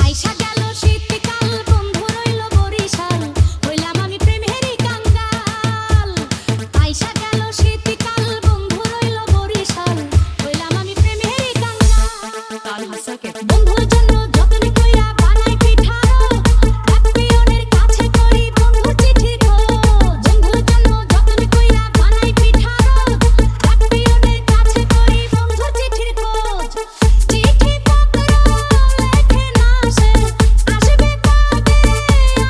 আইসা গেল শীতকাল বন্ধু রইল বরিশাল হইলাম আমি প্রেমেরই কাঙ্গাল। আইসা গেল শীতকাল বন্ধু রইল বরিশাল হইলাম আমি প্রেমেরই কাঙ্গাল। বন্ধুর জন্য যতন কইরা বানাই পিঠারো এক পিয়নের কাছে করি বন্ধুর চিঠি খোঁজ। বন্ধুর জন্য যতন কইরা বানাই পিঠারো এক পিয়নের কাছে করি বন্ধুর চিঠির খোঁজ। চিঠি পত্র লেখে না সে আসবে কবে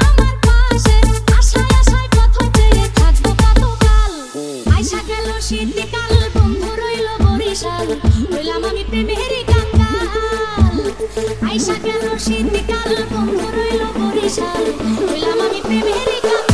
আমার পাশে আশায় আশায় পথ চেয়ে থাকবো কতকাল। আইসা গেল শীতকাল বন্ধু রইল বরিশাল হইলাম আমি প্রেমেরই কাঙ্গাল। আইসা গেল শীতকাল বন্ধু রইল বরিশাল হইলাম আমি প্রেমেরই কাঙ্গাল।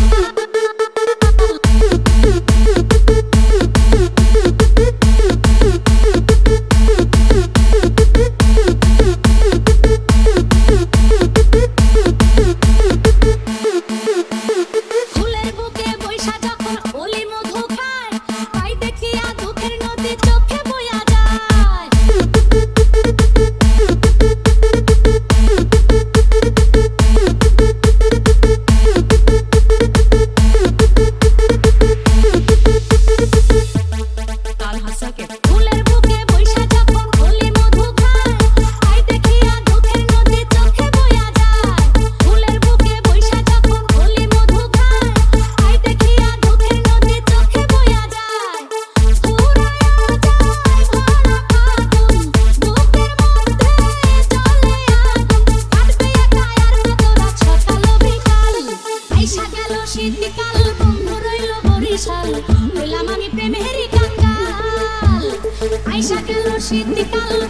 ফুলের বুকে বৈশা যখন ওলি মধু খায় তাই দেখিয়া দুঃখের নদী চোখে বইয়া যায়। ফুলের বুকে বৈশা যখন ওলি মধু খায় তাই দেখিয়া দুঃখের নদী চোখে বইয়া যায়। ফুলের বুকে বৈশা যখন ওলি মধু খায় তাই দেখিয়া দুঃখের নদী চোখে বইয়া যায়। ফুরায়া যায় ভরা ফাগুন বুকের মধ্যে জ্বলে আগুন কাটবে একা আর কত রাত সকাল বিকাল। আইসা গেল শীতকাল বন্ধু রইল বরিশাল হইলাম আমি প্রেমেরই কাঙ্গাল। আইসা গেল শীতকাল